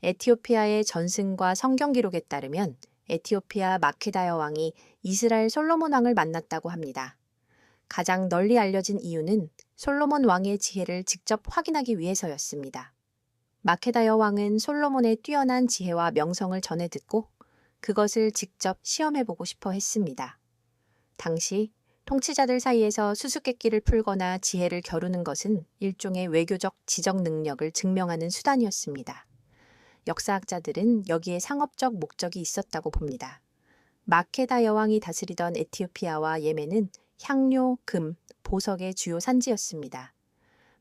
에티오피아의 전승과 성경 기록에 따르면 에티오피아 마케다 여왕이 이스라엘 솔로몬 왕을 만났다고 합니다. 가장 널리 알려진 이유는 솔로몬 왕의 지혜를 직접 확인하기 위해서였습니다. 마케다 여왕은 솔로몬의 뛰어난 지혜와 명성을 전해 듣고 그것을 직접 시험해보고 싶어 했습니다. 당시 통치자들 사이에서 수수께끼를 풀거나 지혜를 겨루는 것은 일종의 외교적 지적 능력을 증명하는 수단이었습니다. 역사학자들은 여기에 상업적 목적이 있었다고 봅니다. 마케다 여왕이 다스리던 에티오피아와 예멘은 향료, 금, 보석의 주요 산지였습니다.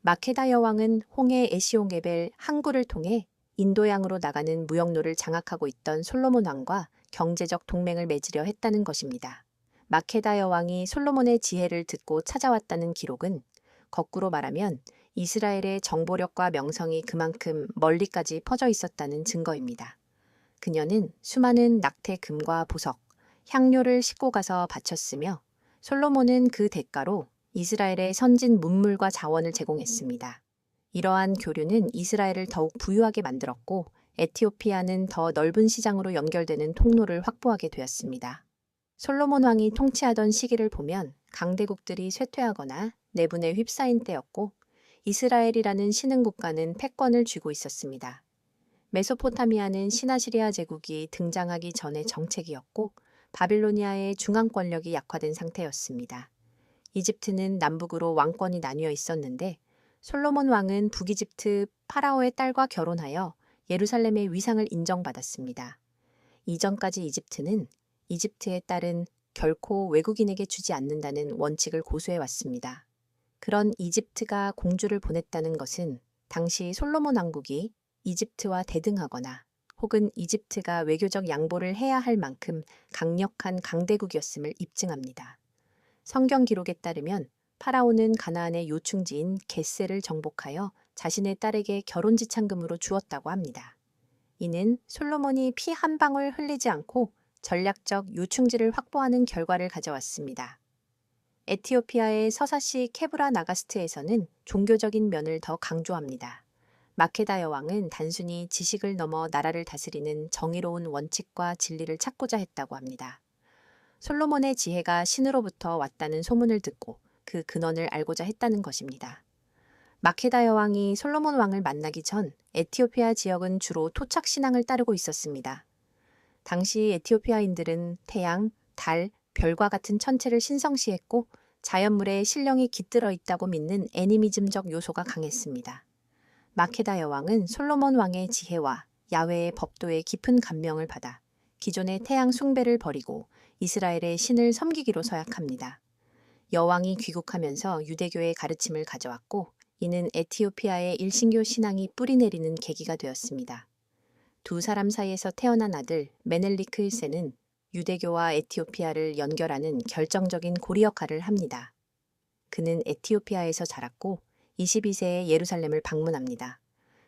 마케다 여왕은 홍해 에시온게벨 항구를 통해 인도양으로 나가는 무역로를 장악하고 있던 솔로몬 왕과 경제적 동맹을 맺으려 했다는 것입니다. 마케다 여왕이 솔로몬의 지혜를 듣고 찾아왔다는 기록은 거꾸로 말하면 이스라엘의 정보력과 명성이 그만큼 멀리까지 퍼져 있었다는 증거입니다. 그녀는 수많은 낙태 금과 보석, 향료를 싣고 가서 바쳤으며 솔로몬은 그 대가로 이스라엘의 선진 문물과 자원을 제공했습니다. 이러한 교류는 이스라엘을 더욱 부유하게 만들었고 에티오피아는 더 넓은 시장으로 연결되는 통로를 확보하게 되었습니다. 솔로몬 왕이 통치하던 시기를 보면 강대국들이 쇠퇴하거나 내분에 휩싸인 때였고 이스라엘이라는 신흥 국가는 패권을 쥐고 있었습니다. 메소포타미아는 시나시리아 제국이 등장하기 전의 정책이었고 바빌로니아의 중앙 권력이 약화된 상태였습니다. 이집트는 남북으로 왕권이 나뉘어 있었는데 솔로몬 왕은 북이집트 파라오의 딸과 결혼하여 예루살렘의 위상을 인정받았습니다. 이전까지 이집트는 이집트의 딸은 결코 외국인에게 주지 않는다는 원칙을 고수해 왔습니다. 그런 이집트가 공주를 보냈다는 것은 당시 솔로몬 왕국이 이집트와 대등하거나 혹은 이집트가 외교적 양보를 해야 할 만큼 강력한 강대국이었음을 입증합니다. 성경 기록에 따르면 파라오는 가나안의 요충지인 겟세를 정복하여 자신의 딸에게 결혼 지참금으로 주었다고 합니다. 이는 솔로몬이 피 한 방울 흘리지 않고 전략적 요충지를 확보하는 결과를 가져왔습니다. 에티오피아의 서사시 케브라 나가스트에서는 종교적인 면을 더 강조합니다. 마케다 여왕은 단순히 지식을 넘어 나라를 다스리는 정의로운 원칙과 진리를 찾고자 했다고 합니다. 솔로몬의 지혜가 신으로부터 왔다는 소문을 듣고 그 근원을 알고자 했다는 것입니다. 마케다 여왕이 솔로몬 왕을 만나기 전 에티오피아 지역은 주로 토착 신앙을 따르고 있었습니다. 당시 에티오피아인들은 태양, 달, 별과 같은 천체를 신성시했고 자연물에 신령이 깃들어 있다고 믿는 애니미즘적 요소가 강했습니다. 마케다 여왕은 솔로몬 왕의 지혜와 야훼의 법도에 깊은 감명을 받아 기존의 태양 숭배를 버리고 이스라엘의 신을 섬기기로 서약합니다. 여왕이 귀국하면서 유대교의 가르침을 가져왔고 이는 에티오피아의 일신교 신앙이 뿌리내리는 계기가 되었습니다. 두 사람 사이에서 태어난 아들 메넬리크 1세는 유대교와 에티오피아를 연결하는 결정적인 고리 역할을 합니다. 그는 에티오피아에서 자랐고 22세에 예루살렘을 방문합니다.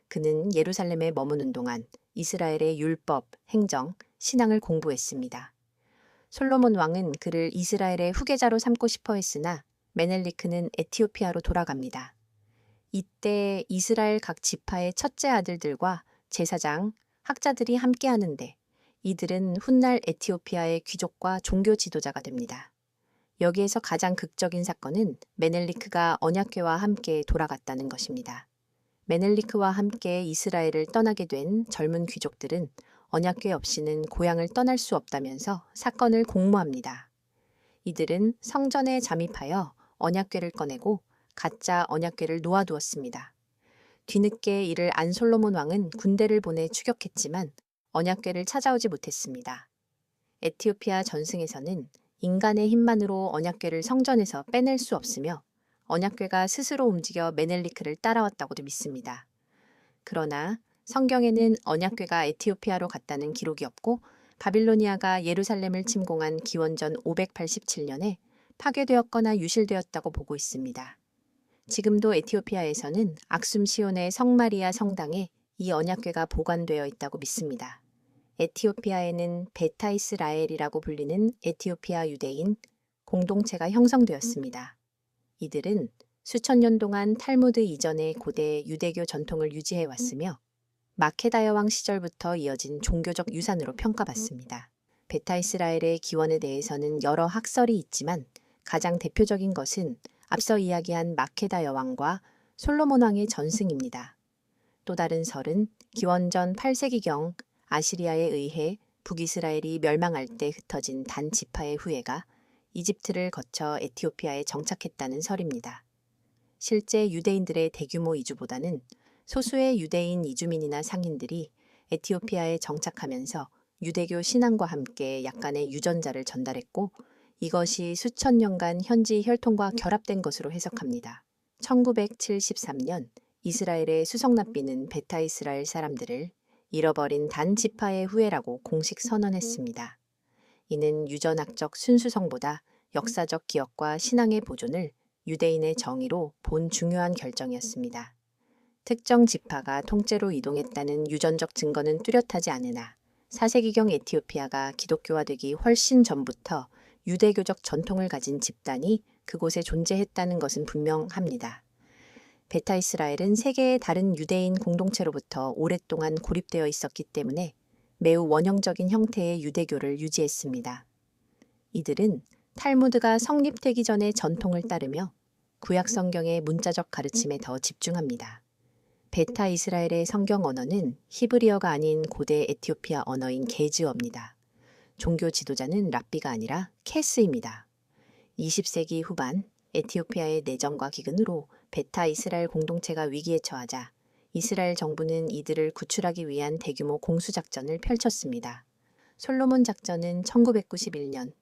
그는 예루살렘에 머무는 동안 이스라엘의 율법, 행정, 신앙을 공부했습니다. 솔로몬 왕은 그를 이스라엘의 후계자로 삼고 싶어 했으나 메넬리크는 에티오피아로 돌아갑니다. 이때 이스라엘 각 지파의 첫째 아들들과 제사장, 학자들이 함께하는데 이들은 훗날 에티오피아의 귀족과 종교 지도자가 됩니다. 여기에서 가장 극적인 사건은 메넬리크가 언약궤와 함께 돌아갔다는 것입니다. 메넬리크와 함께 이스라엘을 떠나게 된 젊은 귀족들은 언약궤 없이는 고향을 떠날 수 없다면서 사건을 공모합니다. 이들은 성전에 잠입하여 언약궤를 꺼내고 가짜 언약궤를 놓아두었습니다. 뒤늦게 이를 안 솔로몬 왕은 군대를 보내 추격했지만 언약궤를 찾아오지 못했습니다. 에티오피아 전승에서는 인간의 힘만으로 언약궤를 성전에서 빼낼 수 없으며 언약궤가 스스로 움직여 메넬리크를 따라왔다고도 믿습니다. 그러나 성경에는 언약궤가 에티오피아로 갔다는 기록이 없고 바빌로니아가 예루살렘을 침공한 기원전 587년에 파괴되었거나 유실되었다고 보고 있습니다. 지금도 에티오피아에서는 악숨 시온의 성마리아 성당에 이 언약궤가 보관되어 있다고 믿습니다. 에티오피아에는 베타이스라엘이라고 불리는 에티오피아 유대인 공동체가 형성되었습니다. 이들은 수천 년 동안 탈무드 이전의 고대 유대교 전통을 유지해 왔으며 마케다 여왕 시절부터 이어진 종교적 유산으로 평가받습니다. 베타 이스라엘의 기원에 대해서는 여러 학설이 있지만 가장 대표적인 것은 앞서 이야기한 마케다 여왕과 솔로몬 왕의 전승입니다. 또 다른 설은 기원전 8세기경 아시리아에 의해 북이스라엘이 멸망할 때 흩어진 단 지파의 후예가 이집트를 거쳐 에티오피아에 정착했다는 설입니다. 실제 유대인들의 대규모 이주보다는 소수의 유대인 이주민이나 상인들이 에티오피아에 정착하면서 유대교 신앙과 함께 약간의 유전자를 전달했고 이것이 수천 년간 현지 혈통과 결합된 것으로 해석합니다. 1973년 이스라엘의 수석납비는 베타 이스라엘 사람들을 잃어버린 단 지파의 후예라고 공식 선언했습니다. 이는 유전학적 순수성보다 역사적 기억과 신앙의 보존을 유대인의 정의로 본 중요한 결정이었습니다. 특정 지파가 통째로 이동했다는 유전적 증거는 뚜렷하지 않으나 4세기경 에티오피아가 기독교화되기 훨씬 전부터 유대교적 전통을 가진 집단이 그곳에 존재했다는 것은 분명합니다. 베타 이스라엘은 세계의 다른 유대인 공동체로부터 오랫동안 고립되어 있었기 때문에 매우 원형적인 형태의 유대교를 유지했습니다. 이들은 탈무드가 성립되기 전의 전통을 따르며 구약 성경의 문자적 가르침에 더 집중합니다. 베타 이스라엘의 성경 언어는 히브리어가 아닌 고대 에티오피아 언어인 게즈어입니다. 종교 지도자는 랍비가 아니라 케스입니다. 20세기 후반 에티오피아의 내정과 기근으로 베타 이스라엘 공동체가 위기에 처하자 이스라엘 정부는 이들을 구출하기 위한 대규모 공수작전을 펼쳤습니다. 솔로몬 작전은 1991년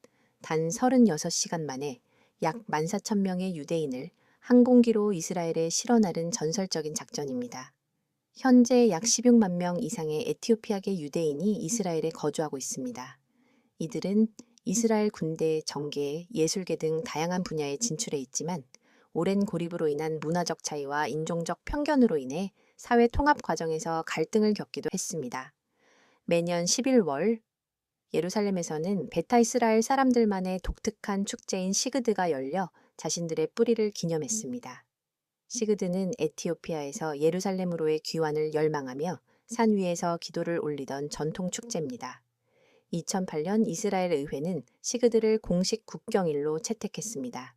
단 36시간 만에 약 14,000명의 유대인을 항공기로 이스라엘에 실어 나른 전설적인 작전입니다. 현재 약 16만 명 이상의 에티오피아계 유대인이 이스라엘에 거주하고 있습니다. 이들은 이스라엘 군대, 정계, 예술계 등 다양한 분야에 진출해 있지만 오랜 고립으로 인한 문화적 차이와 인종적 편견으로 인해 사회 통합 과정에서 갈등을 겪기도 했습니다. 매년 11월 예루살렘에서는 베타 이스라엘 사람들만의 독특한 축제인 시그드가 열려 자신들의 뿌리를 기념했습니다. 시그드는 에티오피아에서 예루살렘으로의 귀환을 열망하며 산 위에서 기도를 올리던 전통 축제입니다. 2008년 이스라엘 의회는 시그드를 공식 국경일로 채택했습니다.